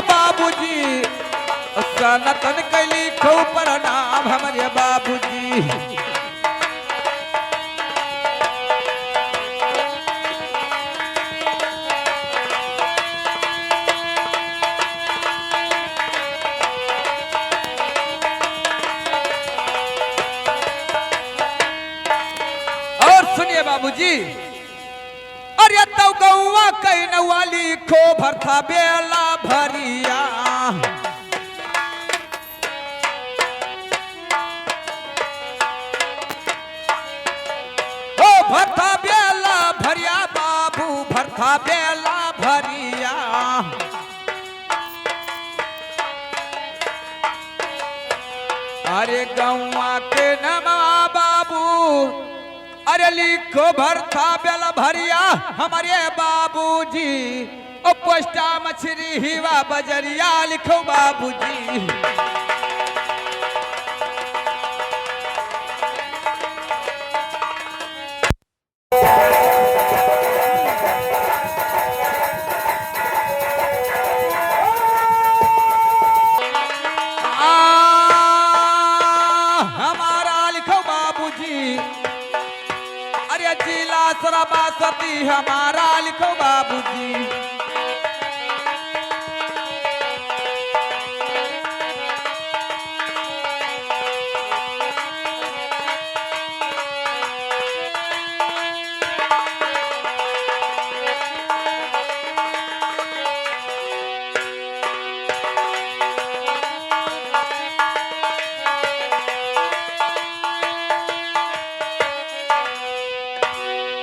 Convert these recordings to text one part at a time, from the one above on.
बाबूजी सनातन कैली खो प्रणाम हमारे बाबूजी। और सुनिए बाबूजी, अरे तो गौवा कई नवाली खो भरथा बेला भरिया। ओ भरथा बेला भरिया बाबू भरथा बेला भरिया। अरे गौवा के नमा बाबू अरे लिखो भरथा बेला भरिया हमारे बाबूजी। ओ पोस्टा मछली हिवा बजरिया लिखो बाबूजी। हमारा लिखो बाबूजी। अरे जिला सराबासती हमारा लिखो बाबूजी।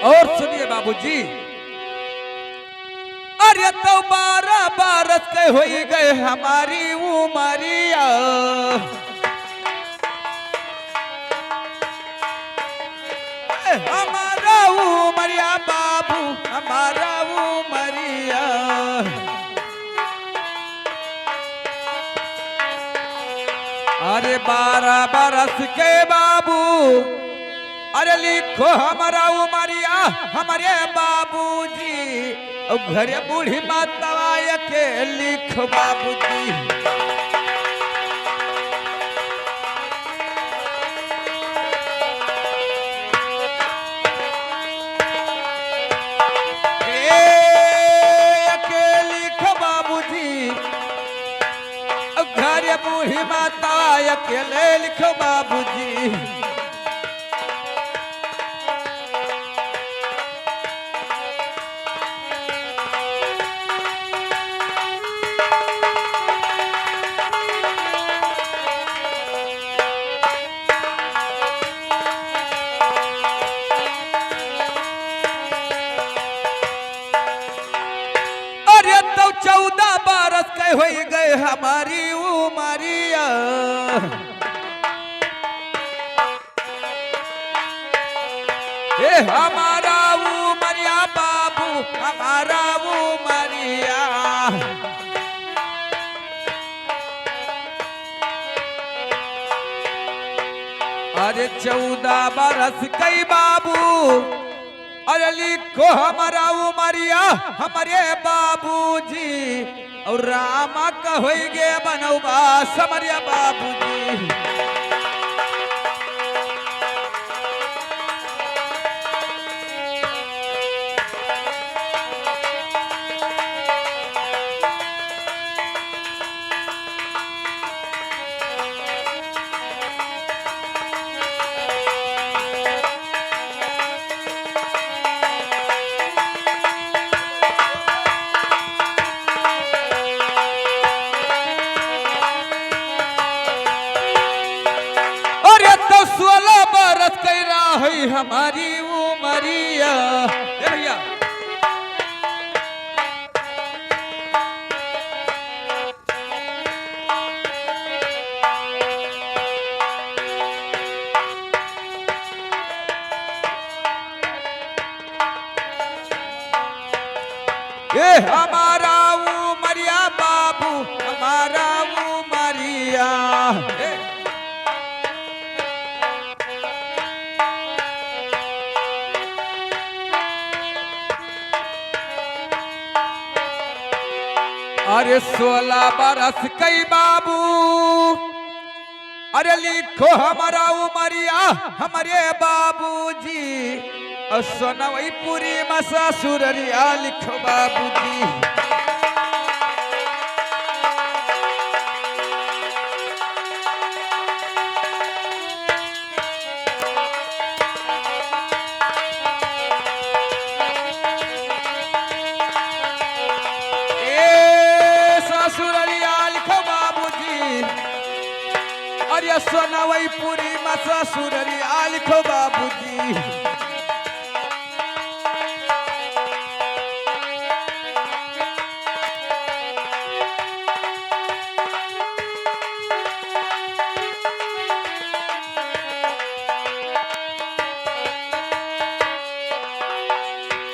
और सुनिए बाबूजी, अरे तो 12 बरस के हो गए हमारी उमरिया। हमारा उमरिया बाबू हमारा उमरिया। अरे 12 बरस के बाबू अरे लिखो हमारा उमरिया हमारे बाबूजी। घरे बूढ़ी माता के लिखो बाबूजी। के लिखो बाबूजी। घरे बूढ़ी माता के लिखो बाबूजी। अरे तो 14 बरस के हो गए हमारी उमरिया। हमारा उमरिया बाबू हमारा उमरिया। अरे 14 बरस कई बाबू अरे लिखो हमारा उमरिया हमारे बाबूजी। और रामा का हो गए बनौबा समरिया बाबूजी। हमारी उमरिया भैया। हमारा उमरिया बाबू हमारा उमरिया। अरे 16 बरस कई बाबू, अरे लिखो हमारा उमरिया हमारे बाबूजी, और सोनवई पूरी मसा सुररिया लिखो बाबूजी। अरे सोनवई पूरी मसा सुररिया लिखो बाबूजी।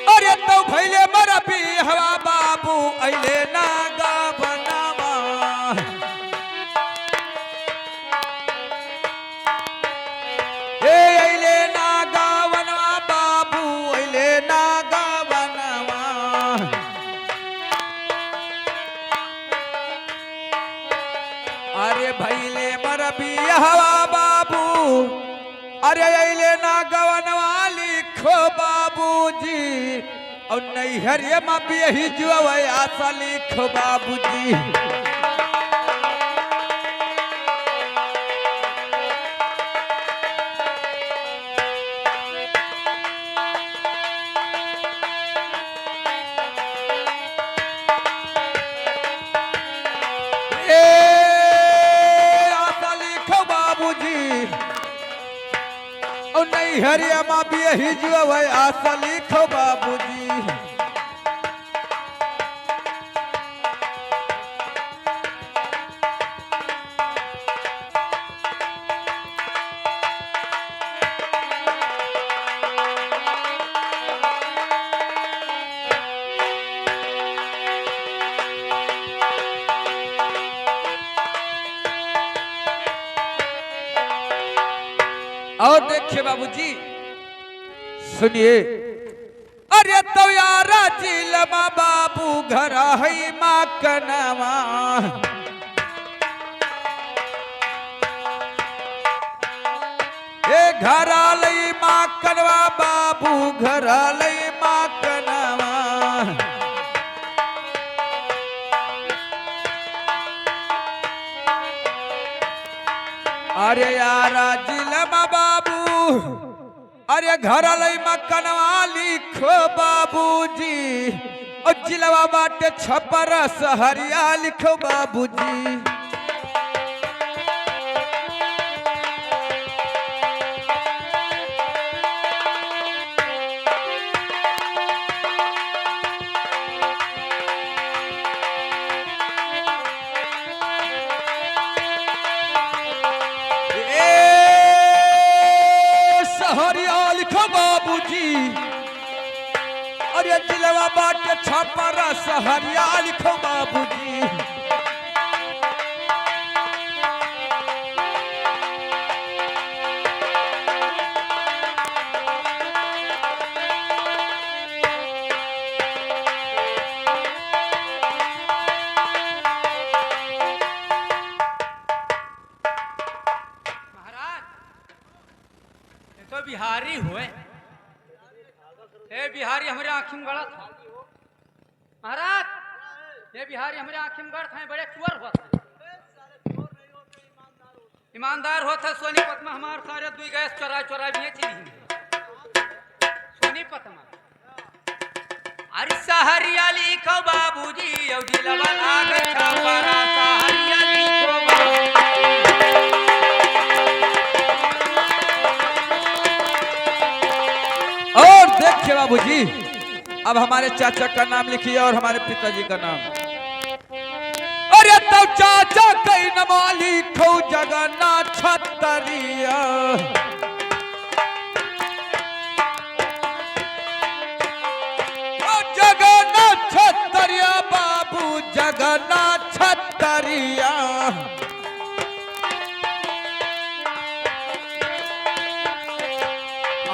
अरे तो भैले मरा भी हवा बाबू अइले ना गावनावा, अरे भैले मरबी हवा बाबू, अरे अइले ना गवनवा लिखो बाबूजी, और नैहरिया में भी यही जो आशा लिखो बाबूजी। नैहरिया माँ भी यही जो आशा लिखो बाबूजी। और देखिए बाबूजी सुनिए, अरे तो यारा जिलमा बाबू घर है माँ कनवा, ए घर लई माँ कनवा बाबू घर लई माँ कनवा। अरे यारा जिलमा बाबू, अरे घर लई मकनवा लिखो बाबूजी, और जिलवा बाटे छपर सहरिया लिखो बाबूजी। अरे जिलवा बाटे छपरा सहरिया लिखो बाबूजी। महाराज ये तो बिहारी हुए, ये बिहारी हमारे आँखी में गलत है। महाराज ये बिहारी हमारे आँखी में गलत है, बड़े चोर होते हैं, ईमानदार होता है। सोनीपत में हमारे सारे दुई गैस चोराई चोराई भी चली सोनीपत में। अरे सहरिया लिखो बाबूजी, और जिलवा लागे छपरा सहरिया लिखो और देखिए बाबूजी, अब हमारे चाचा का नाम लिखिए और हमारे पिताजी का नाम। अरे तो चाचा कई नमा लिखो जगन्नाथ छतरिया, जगन्नाथ छतरिया बाबू जगन्नाथ छतरिया।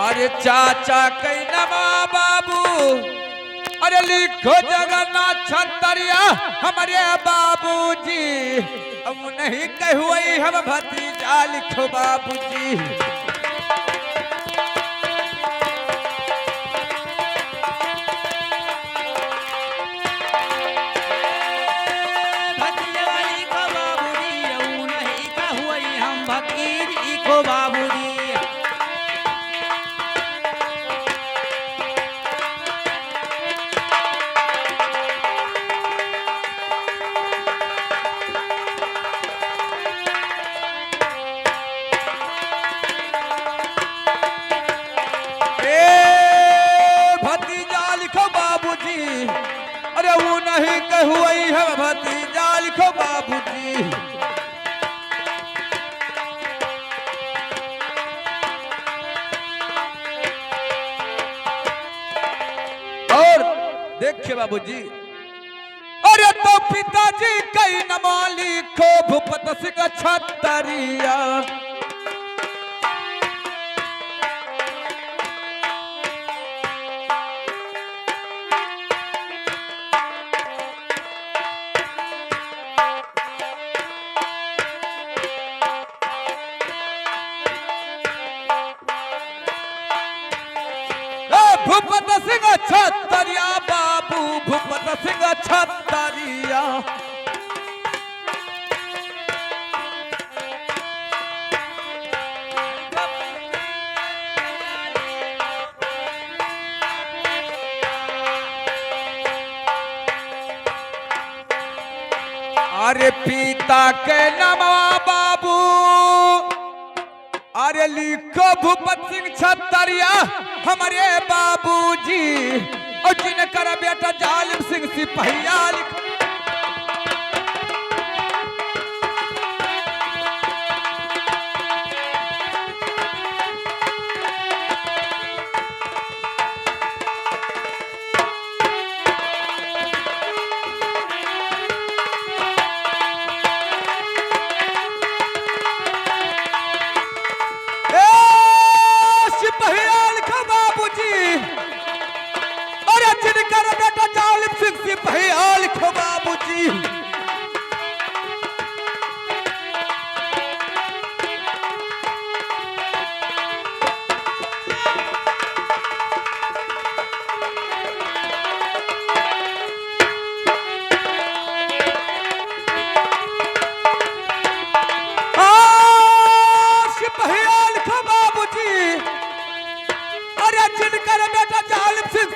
अरे चाचा कई नमा बाबू, अरे लिखो जगन्नाथ छतरिया हमारे बाबूजी, अब नहीं कहुई हम भतीजा लिखो बाबूजी। अरे वो नहीं कहुई हम भतीजा लिखो बाबूजी। और देखिए बाबूजी, अरे तो पिताजी कई नमा लिखो भूपत सिंह छतरिया। भूपत सिंह छतरिया बाबू, भूपत सिंह छतरिया। अरे पिता के नामा बाबू, अरे लिखो भूपत सिंह छतरिया हमारे बाबूजी। और जिनकर बेटा जालिम सिंह सिपहिया लिखो।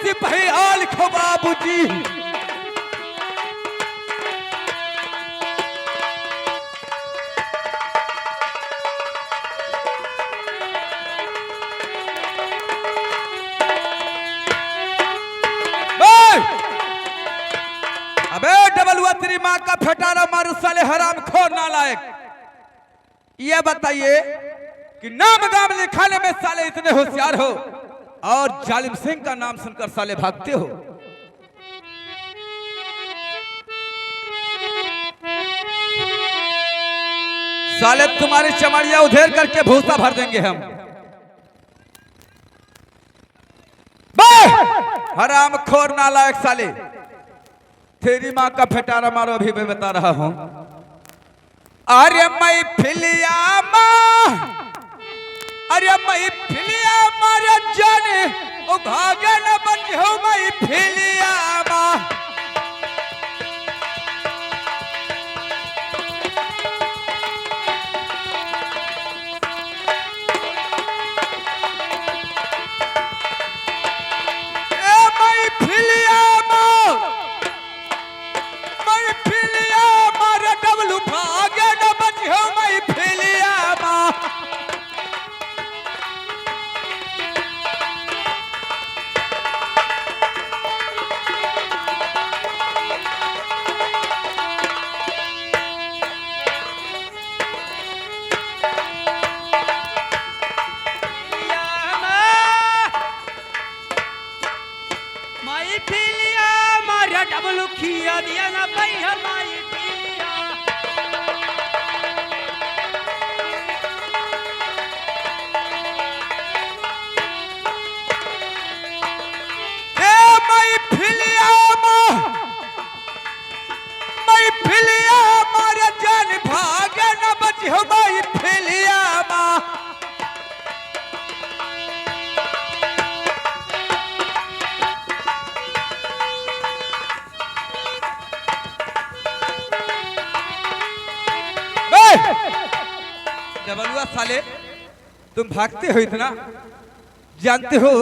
सिपहिया लिखो बाबूजी। अबे डबलुआ तेरी माँ का फटारा मारू साले हराम खोर नालायक। ये बताइए कि नाम गाम लिखाने में साले इतने होशियार हो और जालिम सिंह का नाम सुनकर साले भागते हो। साले तुम्हारी चमड़िया उधेर करके भूसा भर देंगे हम। हराम खोर नालायक साले, तेरी माँ का फटारा मारो अभी मैं बता रहा हूं। अरे मैं फिलिया माँ, अरे मैं फिलिया मारे जाने ओ भागे न बच हो मैं फिलिया माँ। दिया ना भाई हमारी पिलिया। ए माई फिलिया मैं फिलिया मारे जान भागे न बची हो मैं फिलिया डबलुआ साले तुम भागते हो इतना, जानते हो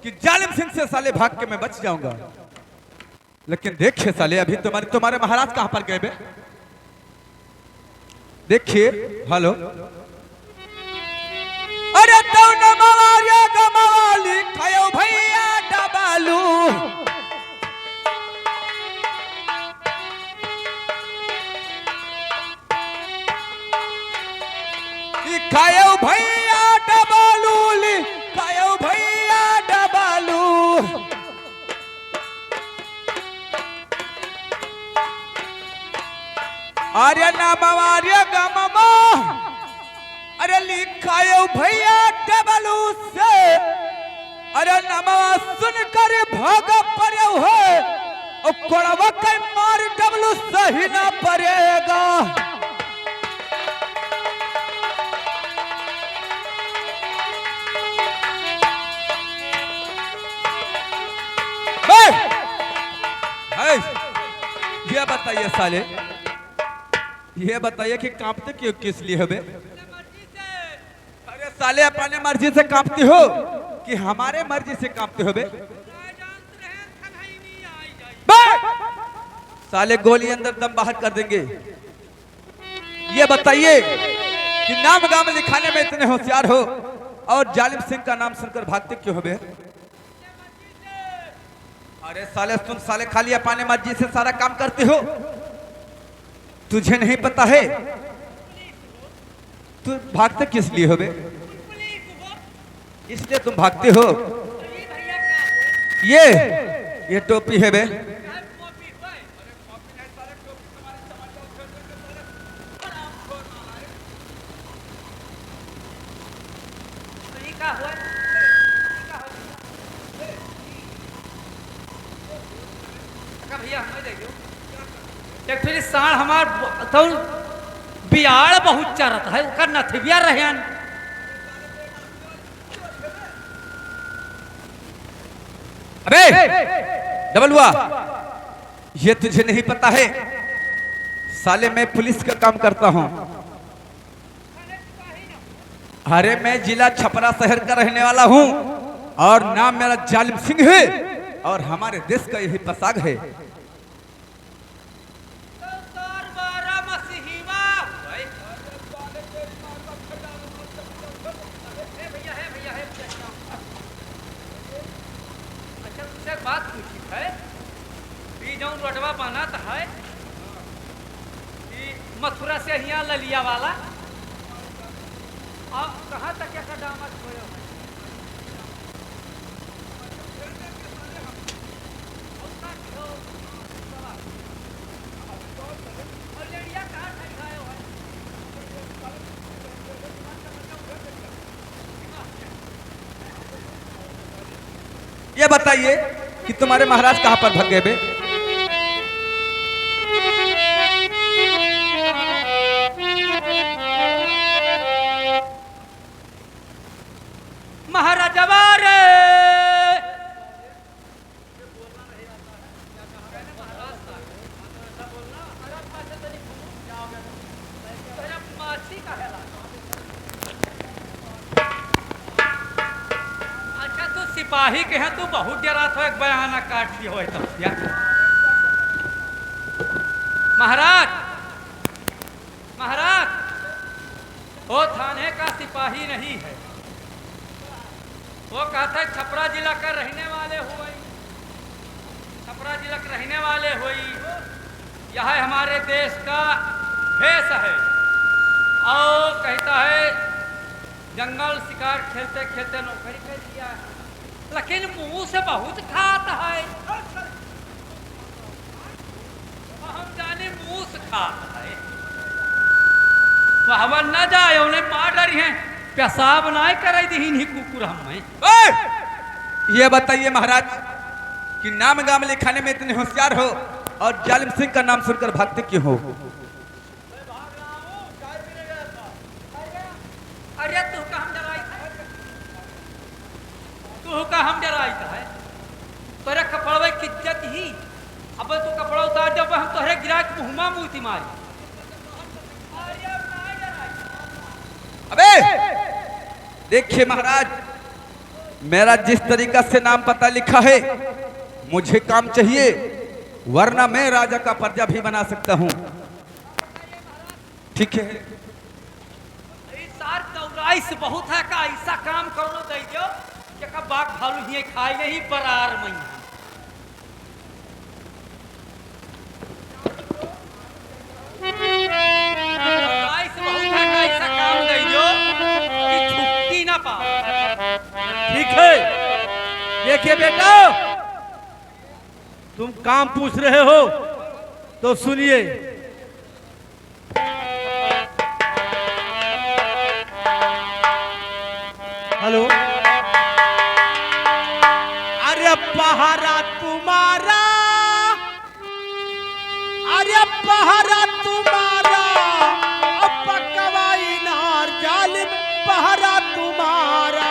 कि जालिम सिंह से साले भाग के मैं बच जाऊंगा, लेकिन देखिए साले अभी तुम्हारे महाराज कहां पर गए बे? देखिए हेलो, अरे तो न मवारिया गमाली खायो भैया डबलू, खायो भैया डबलू, खायो भैया डबलू। अरे नाम आर्य गममा, अरे लिखायो भैया डबलू से, अरे नमवा सुनकर भाग पड़े हो, और कोड़वा के मार डबलू सही ना पड़ेगा। ये बताइए साले, ये बताइए कि कांपते क्यों किस लिए हो बे? अरे साले अपने मर्जी से कांपते हो कि हमारे मर्जी से कांपते हो बे? साले गोली अंदर दम बाहर कर देंगे। ये बताइए कि नाम गाम लिखाने में इतने होशियार हो और जालिम सिंह का नाम सुनकर भागते क्यों हो बे? अरे साले तुम साले खाली अपने मर्जी से सारा काम करते हो, तुझे नहीं पता है तू भागते किस लिए हो बे? इसलिए तुम भागते हो। ये टोपी है बे, एक फिर साढ़ हमार तो बियाड़ बहुत चरत है, कर नथिबिया रहन। अबे डबलुआ, ये तुझे नहीं पता है साले मैं पुलिस का काम करता हूं। अरे मैं जिला छपरा शहर का रहने वाला हूं और नाम मेरा जालिम सिंह है और हमारे देश का यही पोशाक है। बात पूछी है जो रोडवा बना है मथुरा से यहाँ ललिया वाला, और कहाँ तक क्या दामद हो? ये बताइए कि तुम्हारे महाराज कहां पर भाग गए बे? महाराजवा रे सिपाही के हैं, तू बहुत डरा था, एक बयाना काट दिया हो तब या। महाराज महाराज वो थाने का सिपाही नहीं है, वो कहता है छपरा जिला का रहने वाले हुए, छपरा जिला के रहने वाले हुई, यह हमारे देश का भेष है, और कहता है जंगल शिकार खेलते खेलते नौकरी कर दिया है, लेकिन मुंह से बहुत खाता है, हम जाने मुंह से खाता है, वह न जाए उन्हें मार डरी है, पेशाब ना करे दी कुकुर हमें। ये बताइए महाराज कि नाम गाम लिखाने में इतने होशियार हो और जालिम सिंह का नाम सुनकर भागते क्यों हो? अरे तू का हम डराई था, तू का हम डराई था है तोरे कपड़वे की इज्जत ही। अब तू कपड़ा उतार जब हम तोहरे गिरा के मुहमा मुंह मारी। अबे देखिए महाराज, मेरा जिस तरीका से नाम पता लिखा है मुझे काम चाहिए, वरना मैं राजा का पर्जा भी बना सकता हूं। ठीक है? सार चौराई से बहुत है का ऐसा काम करो दे जो कि का बाग भालू ही खाए नहीं बरार मई। चौराई से बहुत है का ऐसा काम दे जो कि छुट्टी ना पाओ। ठीक है, देखिए बेटा, तुम काम पूछ रहे हो तो सुनिए। हेलो, अरे पहरा तुम्हारा, अरे पहरा तुम्हारा, अब पकवाई नार जालिम पहरा तुम्हारा।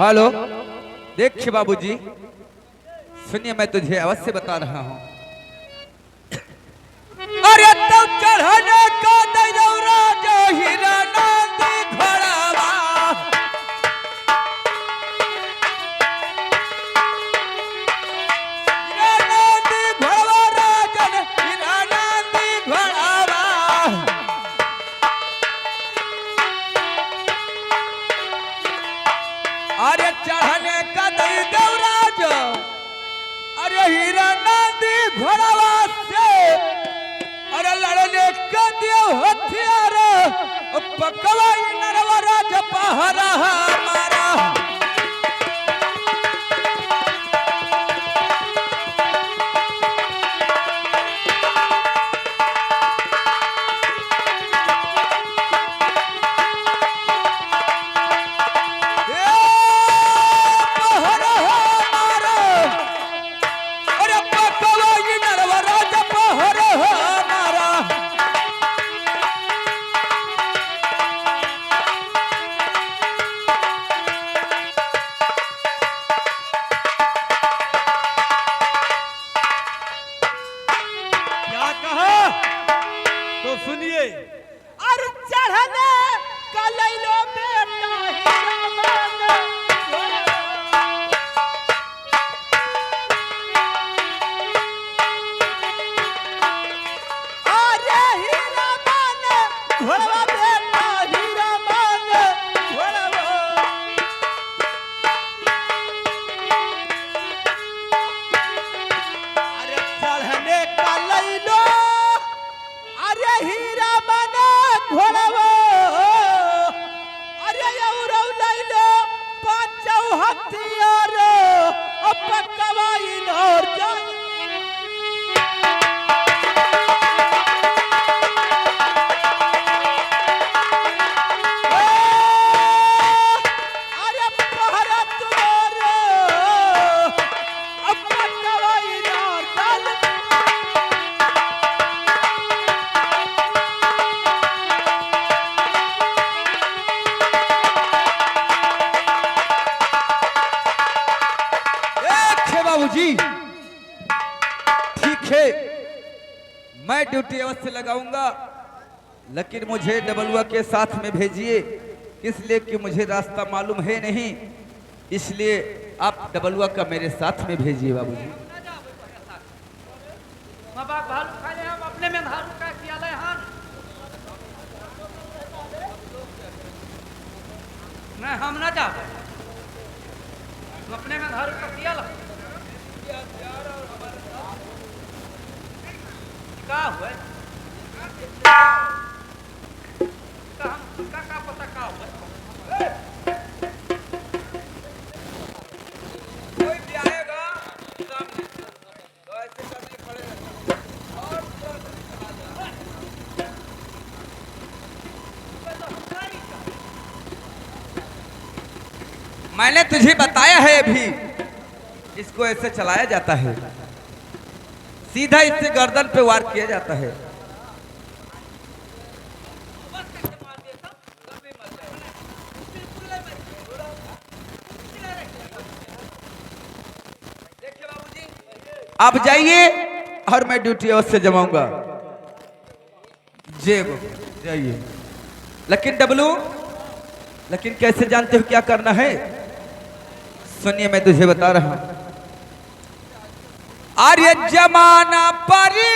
हेलो, देखिए बाबूजी, सुनिए मैं तुझे अवश्य बता रहा हूं। अरे तो चढ़ने का दौरा जो हीरा नंदी घोड़ावा, हीरा नंदी घोड़ावा राजन, हीरा नंदी घोड़ावा। अरे चढ़ने का दौरा जो, अरे हीरा नंदी घोड़ावा से, अरे लड़ने का दियो हथियार, पकवाई नरवा राज पहरा हमारा। क्या कहा तो सुनिए। अरे चढ़ने का लैलो बेटा हीरा माने अरे हीरा माने घोड़वा बेटा हीरा माने घोड़वा। अरे चढ़ने का लैलो, अरे हीरा माने घोड़वा, अरे औरौ लैलो पांचौ हथियार, पकवाई नर जान। अरे पहरा तुम्हारे, पकवाई नर जान। है बाबूजी, ठीक है मैं ड्यूटी अवश्य लगाऊंगा, लेकिन मुझे डबलुआ के साथ में भेजिए, इसलिए कि मुझे रास्ता मालूम है नहीं, इसलिए आप डबलुआ का मेरे साथ में भेजिए बाबूजी। माँ बाप भालू खा ले, हम अपने में धारू का किया ले हन। नहीं हम ना जाबे, हम अपने में धारू का किया ला। का हुए का हम का पता का हुए। कोई भी आएगा सामने तो ऐसे करके खड़े रहना और मैंने तुझे बताया है अभी, इसको ऐसे चलाया जाता है, सीधा इससे गर्दन पे वार किया जाता है। आप जाइए और मैं ड्यूटी अवश्य जमाऊंगा। जाइए। लेकिन डब्लू, लेकिन कैसे जानते हो क्या करना है? सुनिए मैं तुझे बता रहा हूं। अरे जमाना परी,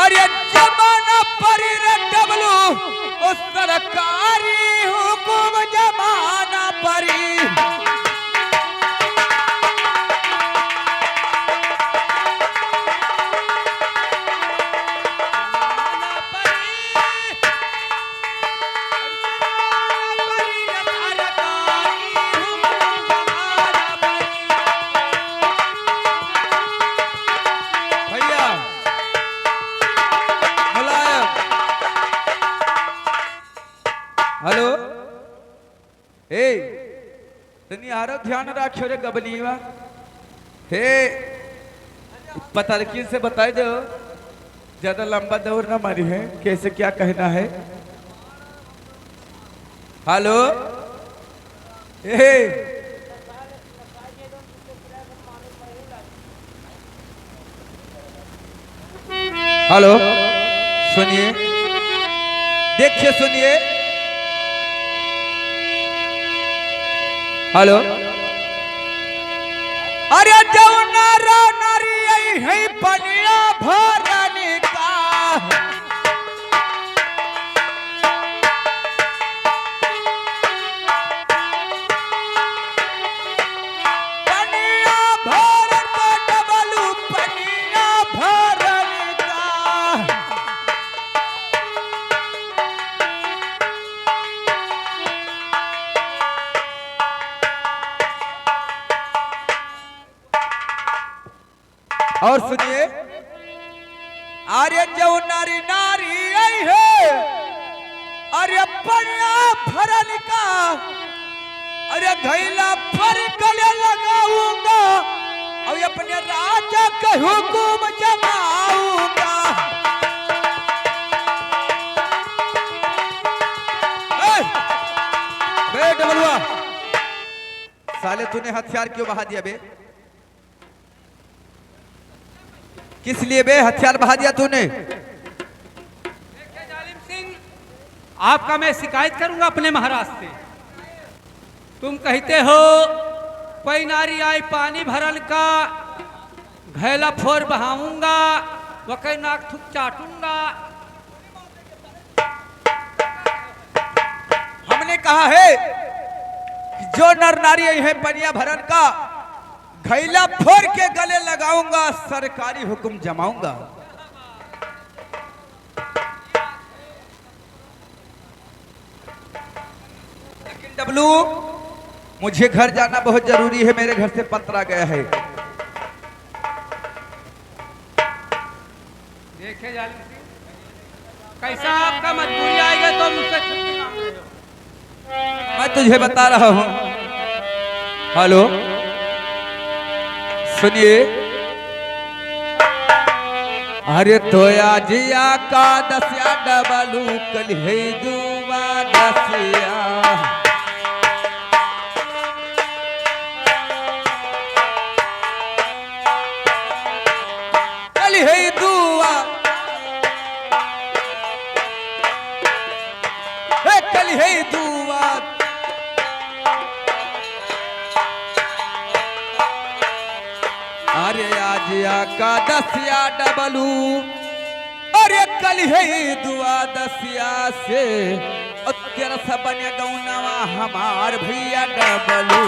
अरे जमाना परी रे डब्लू, उस सरकारी हुकुम जमाना परी। हेलो, हे तनी आरो ध्यान रखियो रे गबलीवा। हे पता से बताए दो, ज्यादा लंबा दौड़ ना मारी है, कैसे क्या कहना है। हेलो, हे हेलो, सुनिए, देखिए, सुनिए। हेलो, अरे जौनारा नारी आई है पनिया भरनी का, पनिया भर को डबलू पनिया भरनी का। और सुनिए, अरे जो नारी नारी आई है, अरे पनिया भरन का, अरे घैला पर गले लगाऊंगा और अपने राजा का हुकुम जमाऊंगा। बे डबलुआ, साले तूने हथियार क्यों बहा दिया बे? किस लिए बे हथियार बहा दिया तूने? देखिए जालिम सिंह, आपका मैं शिकायत करूंगा अपने महाराज से। तुम कहते हो कोई नारी आई पानी भरल का, घैला फोर बहाऊंगा, वकई नाक थुक चाटूंगा। हमने कहा है कि जो नर नारी आई है पनिया भरन का, घैला फोड़ के गले लगाऊंगा, सरकारी हुक्म जमाऊंगा। लेकिन डब्लू, मुझे घर जाना बहुत जरूरी है, मेरे घर से पत्र आ गया है। देखिए जालिम सिंह, कैसा आपका मजबूरी आएगा तो मुझसे छुट्टी मांग रहे हो। मैं तुझे बता रहा हूं। हेलो, सुनिए, अरे तोया जिया का दसिया डबलू कल है दुआ दसिया, कल है दुआ, कल है दुआ। अरे आज का दसिया डबलू, अरे कल है दुआ दसिया से, और तेरा सब बने गौनवा हमार भैया डबलू।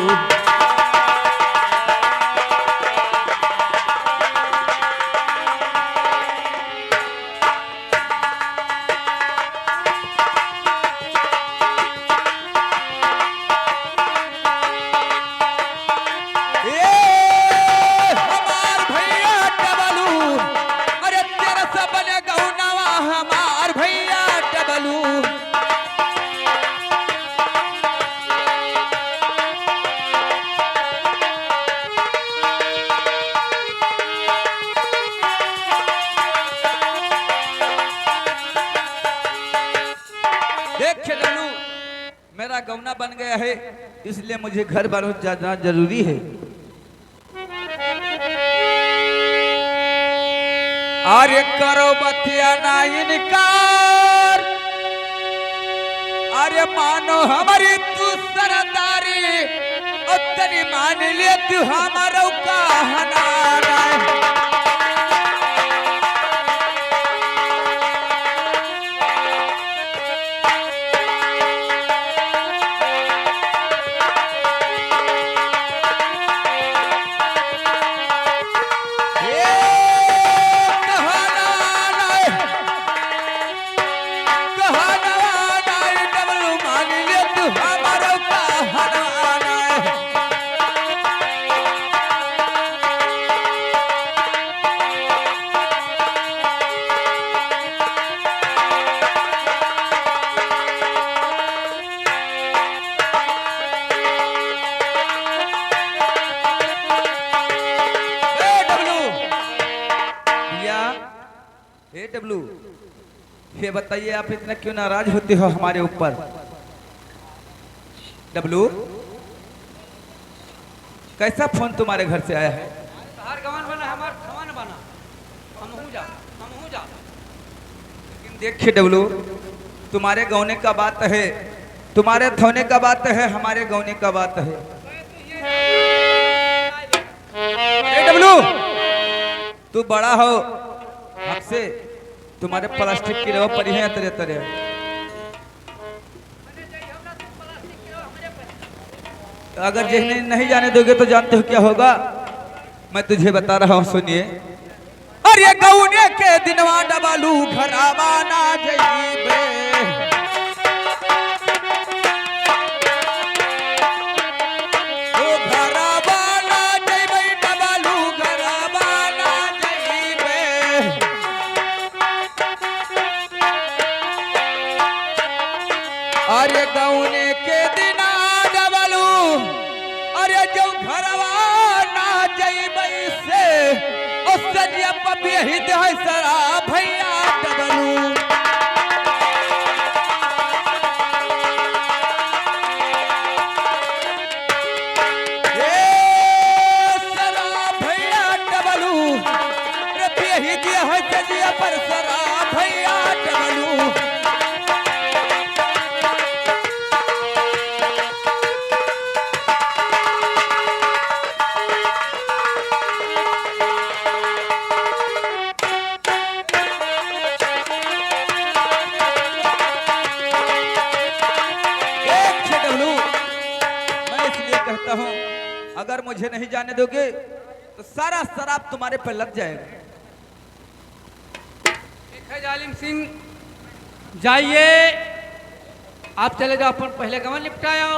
देखिए डब्लू, मेरा गौना बन गया है, इसलिए मुझे घर बहुत जाना जरूरी है। अरे करो बतिया ना इनकार, अरे मानो हमारी तू सरदारी, उतनी मान ले तू हमारा कहना। हे डब्लू, ये बताइए आप इतना क्यों नाराज होते हो हमारे ऊपर? डब्लू, कैसा फोन तुम्हारे घर से आया है? हर गवन बना, हमार खवन बना, हम हो जा, हम हो जा। देखिए डब्लू, तुम्हारे गौने का बात है, तुम्हारे धोने का बात है, हमारे गौने का बात है। ए डब्लू, तू बड़ा हो हमसे, तुम्हारे प्लास्टिक की रवा पड़ी है तरह तरह। अगर जिन्हें नहीं जाने दोगे तो जानते हो क्या होगा, मैं तुझे बता रहा हूँ, सुनिए। अरे गौने के दिनवा डबलू घरावा ना जइबे, अरे गौने के दिना डबलू, अरे जो घरवा ना जइबई से ओ सजिया पपी ही दे सरा भैया डबलू। ए सरा भैया डबलू, रे पी ही दे सजिया पर सरा भैया डबलू। अगर मुझे नहीं जाने दोगे तो सारा शराब तुम्हारे पर लग जाएगा। ठीक है जालिम सिंह, जाइए आप चले जाओ, अपन पहले गवन निपटाओ,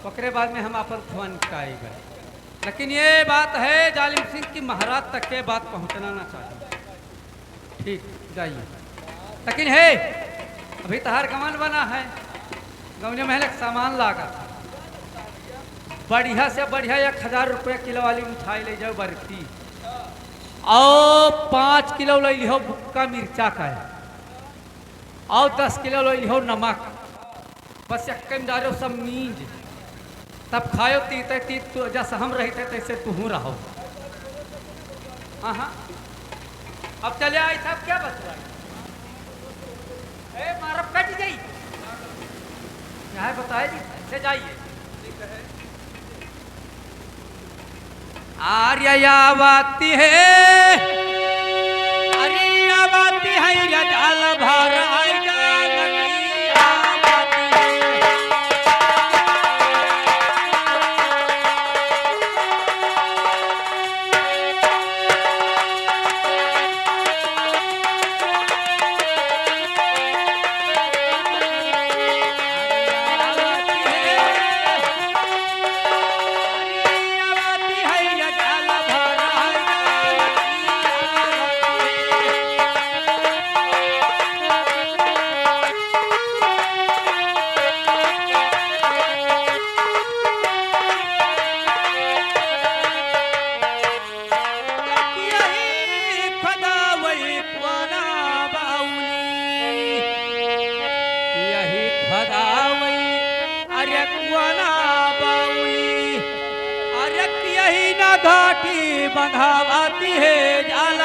ओकरे बाद में हम अपन धवन निपटाएगा। लेकिन ये बात है जालिम सिंह की महाराज तक के बात पहुंचना ना चाहिए। ठीक, जाइए। लेकिन है अभी तहार गवन बना है, गवने महल सामान लागा था, बढ़िया से बढ़िया 1000 रुपये किलो वाली मिठाई ले जाओ बर्फी, और 5 किलो ले लिहो बुक्का मिर्चा का है, और 10 किलो ले लिहो नमक, बस एक डालो सब नींज, तब खाओ तीते तीत तो जैसे हम रहते तैसे तू रहो। हाँ, अब चले आए साहब, क्या बचवा मारब कट गई, क्या बताए जी, ऐसे जाइए। आर्यावाती है, आर्यावाती है, रजाल भर आई जानकी आवाती है। घाटी बंधावाती है जाल